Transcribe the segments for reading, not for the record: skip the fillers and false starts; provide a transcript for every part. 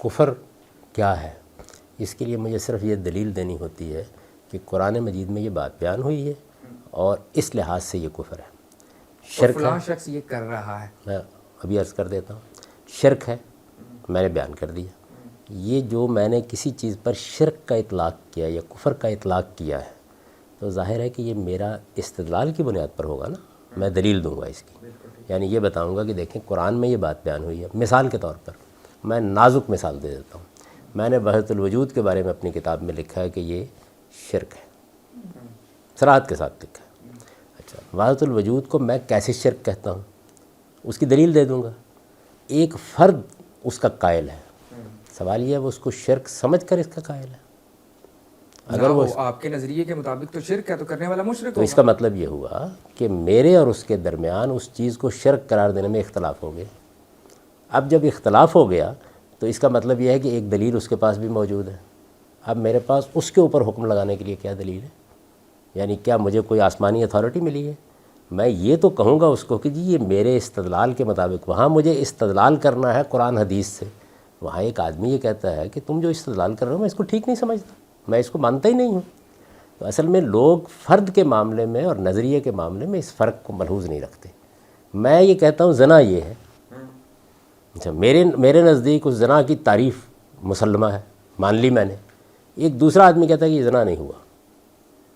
کفر کیا ہے، اس کے لیے مجھے صرف یہ دلیل دینی ہوتی ہے کہ قرآن مجید میں یہ بات بیان ہوئی ہے اور اس لحاظ سے یہ کفر ہے، شرک ہے۔ فلاں شخص یہ کر رہا ہے، میں ابھی عرض کر دیتا ہوں، شرک ہے، میں نے بیان کر دیا۔ یہ جو میں نے کسی چیز پر شرک کا اطلاق کیا یا کفر کا اطلاق کیا ہے تو ظاہر ہے کہ یہ میرا استدلال کی بنیاد پر ہوگا نا، میں دلیل دوں گا اس کی، یعنی یہ بتاؤں گا کہ دیکھیں قرآن میں یہ بات بیان ہوئی ہے۔ مثال کے طور پر میں نازک مثال دے دیتا ہوں، میں نے وحدت الوجود کے بارے میں اپنی کتاب میں لکھا ہے کہ یہ شرک ہے، صراحت کے ساتھ لکھا ہے۔ اچھا، وحدت الوجود کو میں کیسے شرک کہتا ہوں اس کی دلیل دے دوں گا۔ ایک فرد اس کا قائل ہے، سوال یہ ہے وہ اس کو شرک سمجھ کر اس کا قائل ہے۔ اگر وہ آپ کے نظریے کے مطابق تو شرک ہے تو کرنے والا مشرک تو اس کا مطلب یہ ہوا کہ میرے اور اس کے درمیان اس چیز کو شرک قرار دینے میں اختلاف ہو گیا۔ اب جب اختلاف ہو گیا تو اس کا مطلب یہ ہے کہ ایک دلیل اس کے پاس بھی موجود ہے۔ اب میرے پاس اس کے اوپر حکم لگانے کے لیے کیا دلیل ہے؟ یعنی کیا مجھے کوئی آسمانی اتھارٹی ملی ہے؟ میں یہ تو کہوں گا اس کو کہ جی یہ میرے استدلال کے مطابق، وہاں مجھے استدلال کرنا ہے قرآن حدیث سے، وہاں ایک آدمی یہ کہتا ہے کہ تم جو استدلال کر رہے ہو میں اس کو ٹھیک نہیں سمجھتا، میں اس کو مانتا ہی نہیں ہوں۔ تو اصل میں لوگ فرد کے معاملے میں اور نظریے کے معاملے میں اس فرق کو ملحوظ نہیں رکھتے۔ میں یہ کہتا ہوں زنا یہ ہے، اچھا میرے نزدیک اس زنا کی تعریف مسلمہ ہے، مان لی میں نے۔ ایک دوسرا آدمی کہتا ہے کہ یہ زنا نہیں ہوا،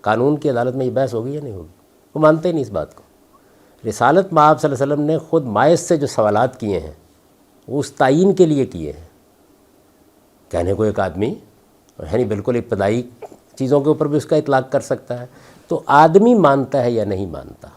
قانون کی عدالت میں یہ بحث ہوگی یا نہیں ہوگی؟ وہ مانتے ہی نہیں اس بات کو۔ رسالت مآب صلی اللہ علیہ وسلم نے خود ماعز سے جو سوالات کیے ہیں وہ اس تعین کے لیے کیے ہیں۔ کہنے کو ایک آدمی یعنی بالکل ابتدائی چیزوں کے اوپر بھی اس کا اطلاق کر سکتا ہے، تو آدمی مانتا ہے یا نہیں مانتا؟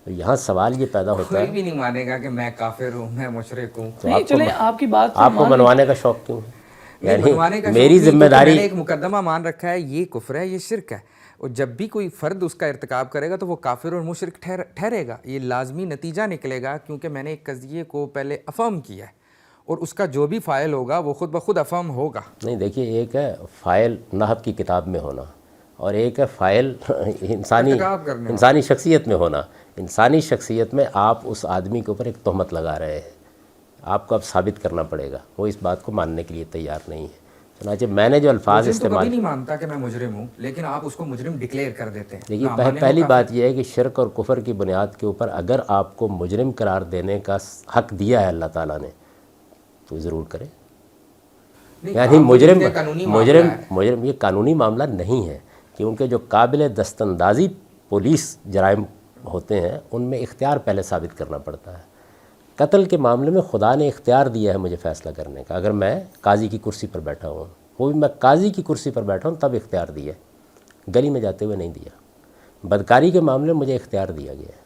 تو یہاں سوال یہ پیدا ہوتا ہے، کوئی بھی نہیں مانے گا کہ میں کافر ہوں، میں مشرک ہوں۔ نہیں چلیں آپ کی بات آپ کو منوانے کا شوق کیوں ہے؟ منوانے کا یعنی میری ذمہ داری، میں نے ایک مقدمہ مان رکھا ہے یہ کفر ہے، یہ شرک ہے، اور جب بھی کوئی فرد اس کا ارتکاب کرے گا تو وہ کافر اور مشرک ٹھہرے گا، یہ لازمی نتیجہ نکلے گا، کیونکہ میں نے ایک قضیے کو پہلے افہم کیا ہے اور اس کا جو بھی فاعل ہوگا وہ خود بخود افہم ہوگا۔ نہیں دیکھیے، ایک ہے فاعل نحو کی کتاب میں ہونا اور ایک ہے فاعل انسانی شخصیت میں ہونا۔ انسانی شخصیت میں آپ اس آدمی کے اوپر ایک تہمت لگا رہے ہیں، آپ کو اب ثابت کرنا پڑے گا، وہ اس بات کو ماننے کے لیے تیار نہیں ہے۔ چنانچہ میں نے جو الفاظ استعمال، کبھی نہیں مانتا کہ میں مجرم ہوں، لیکن آپ اس کو مجرم ڈکلیئر کر دیتے ہیں۔ دیکھیے پہلی بات یہ ہے کہ شرک اور کفر کی بنیاد کے اوپر اگر آپ کو مجرم قرار دینے کا حق دیا ہے اللہ تعالیٰ نے تو ضرور کرے۔ یعنی مجرم یہ قانونی معاملہ نہیں ہے، کیونکہ جو قابل دستاندازی پولیس جرائم ہوتے ہیں ان میں اختیار پہلے ثابت کرنا پڑتا ہے۔ قتل کے معاملے میں خدا نے اختیار دیا ہے مجھے فیصلہ کرنے کا، اگر میں قاضی کی کرسی پر بیٹھا ہوں، وہ بھی میں قاضی کی کرسی پر بیٹھا ہوں تب اختیار دیا ہے، گلی میں جاتے ہوئے نہیں دیا۔ بدکاری کے معاملے میں مجھے اختیار دیا گیا ہے۔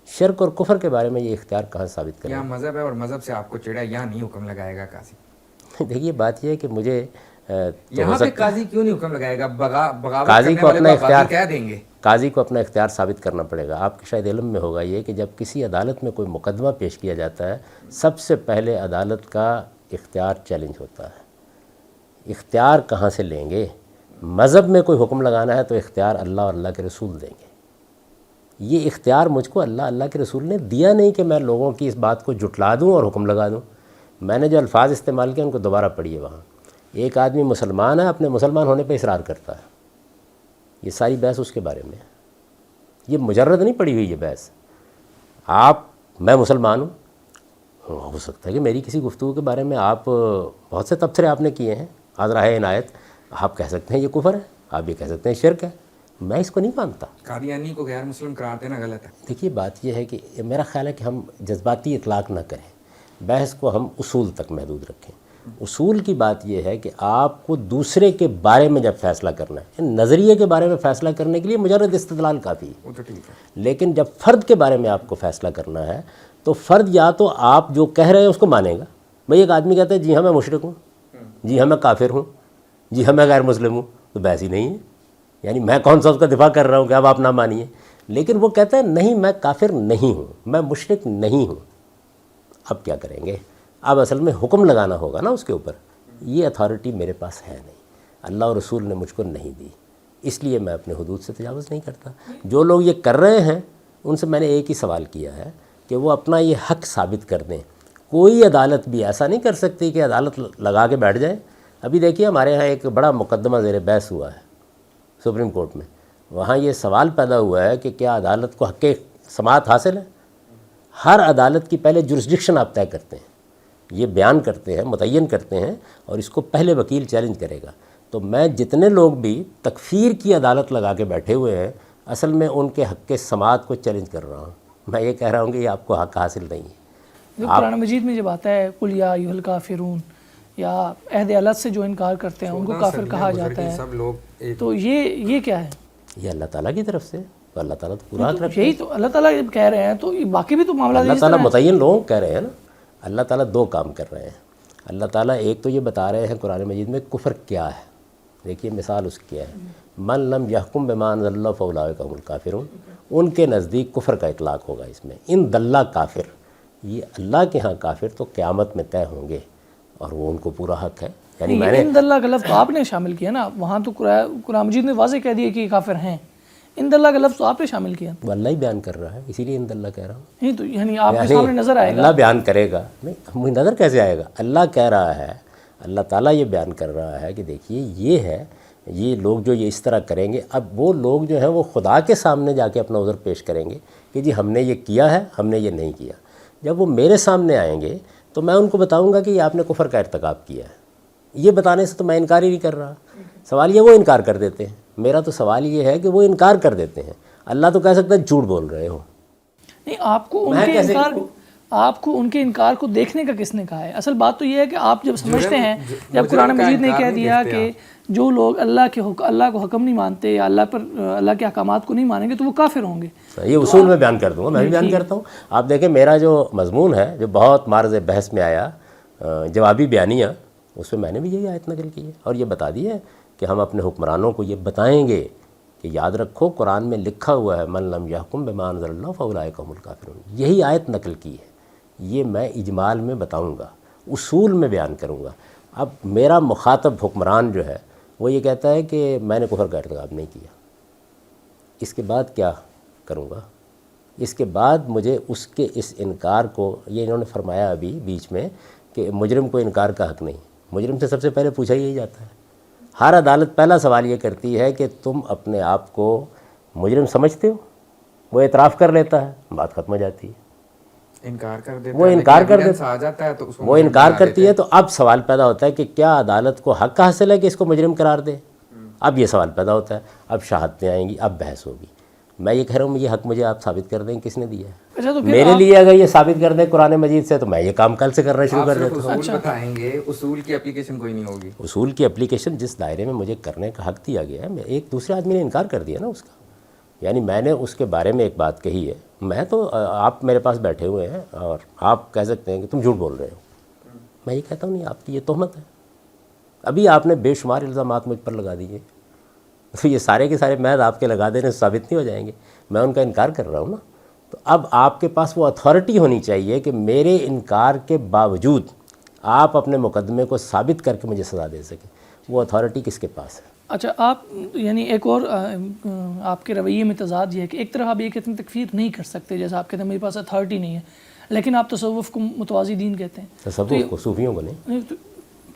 شرک اور کفر کے بارے میں یہ اختیار کہاں ثابت کریں؟ یہاں مذہب ہے اور مذہب سے آپ کو چڑھا، یہاں نہیں حکم لگائے گا قاضی۔ دیکھیے بات یہ ہے کہ مجھے یہاں پہ قاضی کیوں نہیں حکم لگائے گا؟ بغاوت قاضی کرنے کو والے اپنا کو اختیار باغی کہہ دیں گے۔ قاضی کو اپنا اختیار ثابت کرنا پڑے گا۔ آپ کے شاید علم میں ہوگا یہ کہ جب کسی عدالت میں کوئی مقدمہ پیش کیا جاتا ہے سب سے پہلے عدالت کا اختیار چیلنج ہوتا ہے۔ اختیار کہاں سے لیں گے؟ مذہب میں کوئی حکم لگانا ہے تو اختیار اللہ اور اللہ کے رسول دیں گے۔ یہ اختیار مجھ کو اللہ کے رسول نے دیا نہیں کہ میں لوگوں کی اس بات کو جھٹلا دوں اور حکم لگا دوں۔ میں نے جو الفاظ استعمال کیے ان کو دوبارہ پڑھیے۔ وہاں ایک آدمی مسلمان ہے، اپنے مسلمان ہونے پہ اصرار کرتا ہے، یہ ساری بحث اس کے بارے میں ہے۔ یہ مجرد نہیں پڑی ہوئی یہ بحث۔ میں مسلمان ہوں، ہو سکتا ہے کہ میری کسی گفتگو کے بارے میں آپ بہت سے تبصرے آپ نے کیے ہیں، حاضرہ عنایت، آپ کہہ سکتے ہیں یہ کفر ہے، آپ یہ کہہ سکتے ہیں شرک ہے، میں اس کو نہیں مانتا۔ قادیانی کو غیر مسلم قرار دینا غلط ہے۔ دیکھیے بات یہ ہے کہ میرا خیال ہے کہ ہم جذباتی اطلاق نہ کریں، بحث کو ہم اصول تک محدود رکھیں۔ اصول کی بات یہ ہے کہ آپ کو دوسرے کے بارے میں جب فیصلہ کرنا ہے، نظریے کے بارے میں فیصلہ کرنے کے لیے مجرد استدلال کافی ہے، وہ تو ٹھیک ہے، لیکن جب فرد کے بارے میں آپ کو فیصلہ کرنا ہے تو فرد یا تو آپ جو کہہ رہے ہیں اس کو مانے گا۔ بھئی ایک آدمی کہتا ہے جی ہاں میں مشرک ہوں، جی ہاں میں کافر ہوں، جی ہاں میں غیر مسلم ہوں، تو بحث ہی نہیں ہے، یعنی میں کون سا اس کا دفاع کر رہا ہوں کہ اب آپ نہ مانیے۔ لیکن وہ کہتا ہے نہیں میں کافر نہیں ہوں، میں مشرک نہیں ہوں، اب کیا کریں گے؟ اب اصل میں حکم لگانا ہوگا نا اس کے اوپر۔ یہ اتھارٹی میرے پاس ہے نہیں، اللہ اور رسول نے مجھ کو نہیں دی، اس لیے میں اپنے حدود سے تجاوز نہیں کرتا۔ جو لوگ یہ کر رہے ہیں ان سے میں نے ایک ہی سوال کیا ہے کہ وہ اپنا یہ حق ثابت کر دیں۔ کوئی عدالت بھی ایسا نہیں کر سکتی کہ عدالت لگا کے بیٹھ جائے. ابھی دیکھیے ہمارے یہاں ایک بڑا مقدمہ زیر بحث ہوا ہے سپریم کورٹ میں. وہاں یہ سوال پیدا ہوا ہے کہ کیا عدالت کو حق سماعت حاصل ہے. ہر عدالت کی پہلے جورسڈکشن آپ طے کرتے ہیں, یہ بیان کرتے ہیں, متعین کرتے ہیں, اور اس کو پہلے وکیل چیلنج کرے گا. تو میں جتنے لوگ بھی تکفیر کی عدالت لگا کے بیٹھے ہوئے ہیں, اصل میں ان کے حق سماعت کو چیلنج کر رہا ہوں. میں یہ کہہ رہا ہوں کہ یہ آپ کو حق حاصل نہیں ہے. جو قرآن مجید میں جب آتا ہے قل یا ایھا الکافرون یا عہد الگ سے جو انکار کرتے ہیں ان کو کافر کہا جاتا ہے, سب لوگ تو یہ کیا ہے؟ یہ اللہ تعالیٰ کی طرف سے, تو اللہ تعالیٰ تو پورا حق رکھتا ہے. یہی تو اللہ تعالیٰ جب کہہ رہے ہیں تو یہ باقی بھی تو معاملہ اللہ تعالیٰ متعین لوگ کہہ رہے ہیں نا. اللہ تعالیٰ دو کام کر رہے ہیں. اللہ تعالیٰ ایک تو یہ بتا رہے ہیں قرآن مجید میں کفر کیا ہے. دیکھیے مثال اس کی ہے, من لم یحکم بما انزل اللہ فاولئک هم الکافرون. ان کے نزدیک کفر کا اطلاق ہوگا اس میں. ان دلہ کافر, یہ اللہ کے ہاں کافر تو قیامت میں طے ہوں گے, اور وہ ان کو پورا حق ہے. یعنی میں نے ان اللہ کا لفظ تو آپ نے شامل کیا نا, وہاں تو قرآن مجید نے واضح کہہ دیا کہ یہ کافر ہیں. ان اللہ کا لفظ تو آپ نے شامل کیا. وہ اللہ ہی بیان کر رہا ہے, اسی لیے ان اللہ کہہ رہا ہوں. نہیں تو یعنی آپ کے سامنے نظر آئے گا, اللہ بیان کرے گا. نہیں, مجھے نظر کیسے آئے گا؟ اللہ کہہ رہا ہے, اللہ تعالیٰ یہ بیان کر رہا ہے کہ دیکھیے یہ ہے, یہ لوگ جو یہ اس طرح کریں گے, اب وہ لوگ جو ہیں وہ خدا کے سامنے جا کے اپنا عذر پیش کریں گے کہ جی ہم نے یہ کیا ہے, ہم نے یہ نہیں کیا. جب وہ میرے سامنے آئیں گے تو میں ان کو بتاؤں گا کہ یہ آپ نے کفر کا ارتکاب کیا ہے. یہ بتانے سے تو میں انکار ہی نہیں کر رہا. سوال یہ وہ انکار کر دیتے ہیں. میرا تو سوال یہ ہے کہ وہ انکار کر دیتے ہیں. اللہ تو کہہ سکتا ہے جھوٹ بول رہے ہو. نہیں آپ کو ان کے انکار کو دیکھنے کا کس نے کہا ہے؟ اصل بات تو یہ ہے کہ آپ جب سمجھتے ہیں, جب قرآن مجید نے کہہ دیا کہ جو لوگ اللہ کو حکم نہیں مانتے یا اللہ کے احکامات کو نہیں مانیں گے تو وہ کافر ہوں گے. یہ اصول میں بیان کر دوں گا, میں بھی بیان کرتا ہوں. آپ دیکھیں میرا جو مضمون ہے جو بہت معرض بحث میں آیا, جوابی بیانیہ, اس میں نے بھی یہی آیت نقل کی ہے اور یہ بتا دی ہے کہ ہم اپنے حکمرانوں کو یہ بتائیں گے کہ یاد رکھو قرآن میں لکھا ہوا ہے من لم یحکم بما انزل اللہ فاولئک هم الکافرون. یہی آیت نقل کی ہے. یہ میں اجمال میں بتاؤں گا, اصول میں بیان کروں گا. اب میرا مخاطب حکمران جو ہے وہ یہ کہتا ہے کہ میں نے کفر کا ارتکاب نہیں کیا, اس کے بعد کیا کروں گا؟ اس کے بعد مجھے اس کے اس انکار کو, یہ انہوں نے فرمایا ابھی بیچ میں کہ مجرم کو انکار کا حق نہیں. مجرم سے سب سے پہلے پوچھا یہی جاتا ہے. ہر عدالت پہلا سوال یہ کرتی ہے کہ تم اپنے آپ کو مجرم سمجھتے ہو؟ وہ اعتراف کر لیتا ہے, بات ختم ہو جاتی ہے. انکار کر دیتا وہ انکار کر دیتا آ جاتا ہے تو اس کو وہ انکار کرتی ہے. تو اب سوال پیدا ہوتا ہے کہ کیا عدالت کو حق حاصل ہے کہ اس کو مجرم قرار دے؟ اب یہ سوال پیدا ہوتا ہے. اب شہادتیں آئیں گی, اب بحث ہوگی. میں یہ کہہ رہا ہوں یہ حق مجھے آپ ثابت کر دیں کس نے دیا ہے. اچھا تو میرے لیے اگر یہ ثابت کر دیں قرآن مجید سے تو میں یہ کام کل سے کرنا شروع کر دیتا ہوں. اصول بتائیں گے, اصول کی اپلیکیشن کوئی نہیں ہوگی. اصول کی اپلیکیشن جس دائرے میں مجھے کرنے کا حق دیا گیا ہے, میں ایک دوسرے آدمی نے انکار کر دیا نا اس کا. یعنی میں نے اس کے بارے میں ایک بات کہی ہے, میں تو آپ میرے پاس بیٹھے ہوئے ہیں اور آپ کہہ سکتے ہیں کہ تم جھوٹ بول رہے ہو. میں یہ کہتا ہوں نہیں, آپ کی یہ تہمت ہے. ابھی آپ نے بے شمار الزامات مجھ پر لگا دیے, تو یہ سارے کے سارے محض آپ کے لگا دینے سے ثابت نہیں ہو جائیں گے. میں ان کا انکار کر رہا ہوں نا. تو اب آپ کے پاس وہ اتھارٹی ہونی چاہیے کہ میرے انکار کے باوجود آپ اپنے مقدمے کو ثابت کر کے مجھے سزا دے سکیں. وہ اتھارٹی کس کے پاس ہے؟ اچھا آپ یعنی ایک اور آپ کے رویے میں تضاد یہ ہے کہ ایک طرح آپ یہ کہتے ہیں تکفیر نہیں کر سکتے, جیسا آپ کہتے ہیں میرے پاس اتھارٹی نہیں ہے, لیکن آپ تصوف کو متوازی دین کہتے ہیں. تصوف کو, صوفیوں کو نہیں.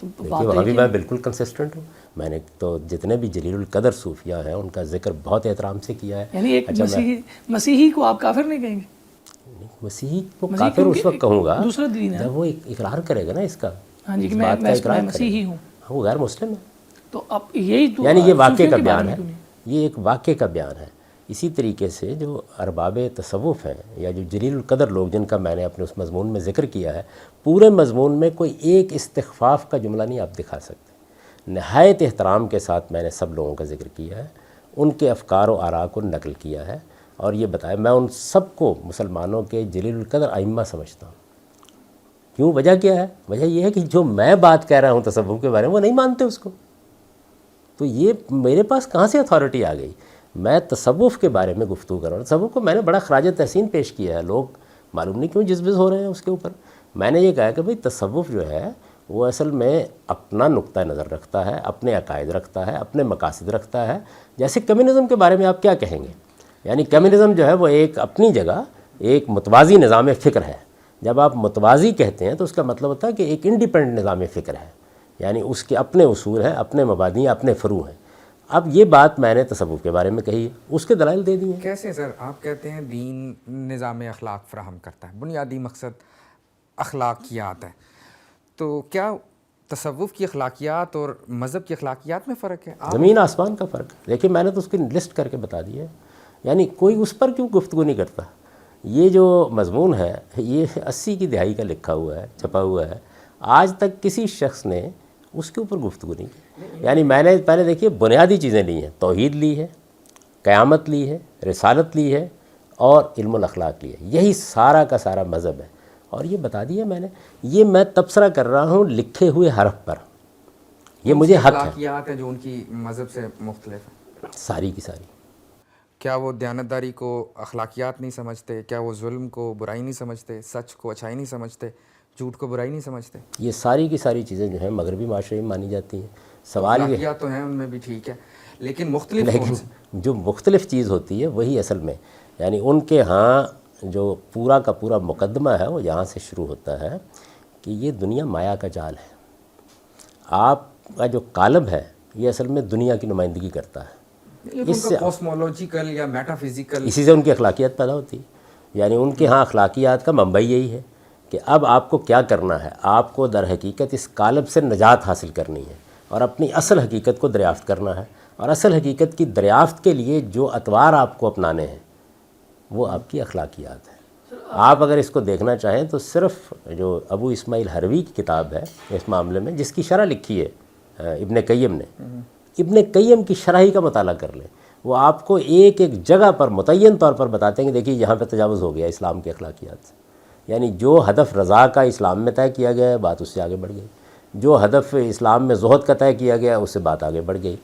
دیکھیے وہاں بھی میں بالکل کنسسٹنٹ ہوں. میں نے تو جتنے بھی جلیل القدر صوفیاء ہیں ان کا ذکر بہت احترام سے کیا ہے. یعنی ایک مسیحی کو آپ کافر نہیں کہیں گے؟ مسیحی کو کافر اس وقت کہوں گا دوسرا دین ہے جب وہ اقرار کرے گا نا اس کا. ہاں جی کہ میں مسیحی ہوں, وہ غیر مسلم ہے. تو اب یہی تو یعنی یہ واقعے کا بیان ہے, یہ ایک واقعے کا بیان ہے. اسی طریقے سے جو ارباب تصوف ہیں یا جو جلیل القدر لوگ جن کا میں نے اپنے اس مضمون میں ذکر کیا ہے, پورے مضمون میں کوئی ایک استخفاف کا جملہ نہیں آپ دکھا سکتے. نہایت احترام کے ساتھ میں نے سب لوگوں کا ذکر کیا ہے, ان کے افکار و آراء کو نقل کیا ہے اور یہ بتایا میں ان سب کو مسلمانوں کے جلیل القدر ائمہ سمجھتا ہوں. کیوں؟ وجہ کیا ہے؟ وجہ یہ ہے کہ جو میں بات کہہ رہا ہوں تصوف کے بارے میں وہ نہیں مانتے اس کو. تو یہ میرے پاس کہاں سے اتھارٹی آ گئی؟ میں تصوف کے بارے میں گفتگو کر رہا ہوں. تصوف کو میں نے بڑا خراج تحسین پیش کیا ہے, لوگ معلوم نہیں کیوں جذبز ہو رہے ہیں اس کے اوپر. میں نے یہ کہا کہ بھئی تصوف جو ہے وہ اصل میں اپنا نقطہ نظر رکھتا ہے, اپنے عقائد رکھتا ہے, اپنے مقاصد رکھتا ہے. جیسے کمیونزم کے بارے میں آپ کیا کہیں گے؟ یعنی کمیونزم جو ہے وہ ایک اپنی جگہ ایک متوازی نظام فکر ہے, جب آپ متوازی کہتے ہیں تو اس کا مطلب ہوتا ہے کہ ایک انڈیپینڈنٹ نظام فکر ہے، یعنی اس کے اپنے اصول ہیں، اپنے مبادی ہیں، اپنے فروع ہیں۔ اب یہ بات میں نے تصوف کے بارے میں کہی ہے، اس کے دلائل دے دیے ہیں۔ کیسے سر؟ آپ کہتے ہیں دین نظام اخلاق فراہم کرتا ہے، بنیادی مقصد اخلاقیات ہے، تو کیا تصوف کی اخلاقیات اور مذہب کی اخلاقیات میں فرق ہے؟ زمین آسمان کا فرق ہے۔ دیکھیے میں نے تو اس کی لسٹ کر کے بتا دی ہے، یعنی کوئی اس پر کیوں گفتگو نہیں کرتا۔ یہ جو مضمون ہے یہ 80 کی دہائی کا لکھا ہوا ہے، چھپا ہوا ہے، آج تک کسی شخص نے اس کے اوپر گفتگو نہیں کی۔ یعنی میں نے پہلے دیکھیے بنیادی چیزیں لی ہیں، توحید لی ہے، قیامت لی ہے، رسالت لی ہے اور علم الاخلاق لی ہے، یہی سارا کا سارا مذہب ہے، اور یہ بتا دیا میں نے۔ یہ میں تبصرہ کر رہا ہوں لکھے ہوئے حرف پر، یہ مجھے حق ہے۔ اخلاقیات ہیں جو ان کی مذہب سے مختلف ہیں، ساری کی ساری۔ کیا وہ دیانتداری کو اخلاقیات نہیں سمجھتے؟ کیا وہ ظلم کو برائی نہیں سمجھتے؟ سچ کو اچھائی نہیں سمجھتے؟ جھوٹ کو برائی نہیں سمجھتے؟ یہ ساری کی ساری چیزیں جو ہیں مغربی معاشرے میں مانی جاتی ہیں۔ سوال یہ اخلاقیات تو ہیں ان میں بھی، ٹھیک ہے، لیکن مختلف کون سے؟ جو مختلف چیز ہوتی ہے وہی اصل میں، یعنی ان کے ہاں جو پورا کا پورا مقدمہ ہے وہ یہاں سے شروع ہوتا ہے کہ یہ دنیا مایا کا جال ہے۔ آپ کا جو قالب ہے یہ اصل میں دنیا کی نمائندگی کرتا ہے، اس سے کوسمولوجیکل یا میٹا فزیکل، اسی سے ان کی اخلاقیات پیدا ہوتی ہے۔ یعنی ان کے ہاں اخلاقیات کا منبع یہی ہے کہ اب آپ کو کیا کرنا ہے، آپ کو در حقیقت اس قالب سے نجات حاصل کرنی ہے اور اپنی اصل حقیقت کو دریافت کرنا ہے، اور اصل حقیقت کی دریافت کے لیے جو اطوار آپ کو اپنانے ہیں وہ آپ کی اخلاقیات ہیں۔ آپ اگر اس کو دیکھنا چاہیں تو صرف جو ابو اسماعیل حروی کی کتاب ہے اس معاملے میں، جس کی شرح لکھی ہے ابن قیم نے، ابن قیم کی شرح کا مطالعہ کر لیں، وہ آپ کو ایک ایک جگہ پر متعین طور پر بتاتے ہیں کہ دیکھیے یہاں پہ تجاوز ہو گیا اسلام کی اخلاقیات سے، یعنی جو ہدف رضا کا اسلام میں طے کیا گیا ہے بات اس سے آگے بڑھ گئی، جو ہدف اسلام میں زہد کا طے کیا گیا ہے اس سے بات آگے بڑھ گئی۔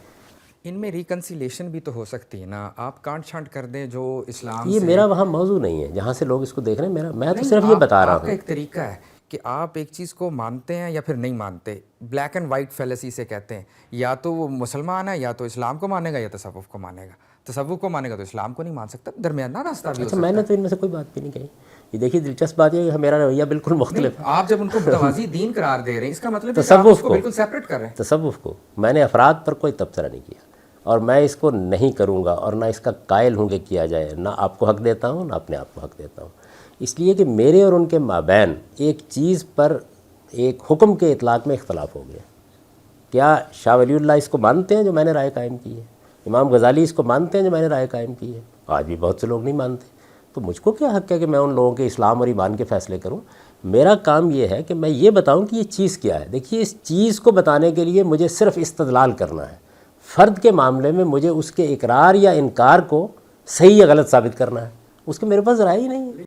ان میں ریکنسیلیشن بھی تو ہو سکتی ہے نا، آپ کانٹ چھانٹ کر دیں جو اسلام یہ میرا وہاں موضوع نہیں ہے جہاں سے لوگ اس کو دیکھ رہے ہیں، میں تو صرف یہ بتا رہا آپ کا ہوں۔ ایک طریقہ ہے کہ آپ ایک چیز کو مانتے ہیں یا پھر نہیں مانتے، بلیک اینڈ وائٹ فیلسی سے کہتے ہیں، یا تو وہ مسلمان ہے یا تو اسلام کو مانے گا یا تصوف کو مانے گا، تصوف کو مانے گا تو اسلام کو نہیں مان سکتا، درمیانہ راستہ بھی ہو اچھا سکتا میں نے تو ان میں سے کوئی بات بھی نہیں کہی۔ یہ دیکھیے دلچسپ بات یہ ہے کہ میرا رویہ بالکل مختلف ہے۔ آپ جب ان کو متوازی دین قرار دے رہے ہیں اس کا مطلب ہے کہ آپ تصوف اس کو بالکل سیپریٹ کر رہے ہیں۔ تصوف کو میں نے افراد پر کوئی تبصرہ نہیں کیا، اور میں اس کو نہیں کروں گا، اور نہ اس کا قائل ہوں کہ کیا جائے، نہ آپ کو حق دیتا ہوں نہ اپنے آپ کو حق دیتا ہوں، اس لیے کہ میرے اور ان کے مابین ایک چیز پر ایک حکم کے اطلاق میں اختلاف ہو گیا۔ کیا شاہ ولی اللہ اس کو مانتے ہیں جو میں نے رائے قائم کی ہے؟ امام غزالی اس کو مانتے ہیں جو میں نے رائے قائم کی ہے؟ آج بھی بہت سے لوگ نہیں مانتے، تو مجھ کو کیا حق ہے کہ میں ان لوگوں کے اسلام اور ایمان کے فیصلے کروں؟ میرا کام یہ ہے کہ میں یہ بتاؤں کہ یہ چیز کیا ہے۔ دیکھیے اس چیز کو بتانے کے لیے مجھے صرف استدلال کرنا ہے، فرد کے معاملے میں مجھے اس کے اقرار یا انکار کو صحیح یا غلط ثابت کرنا ہے، اس کے میرے پاس رائے ہی نہیں ہے۔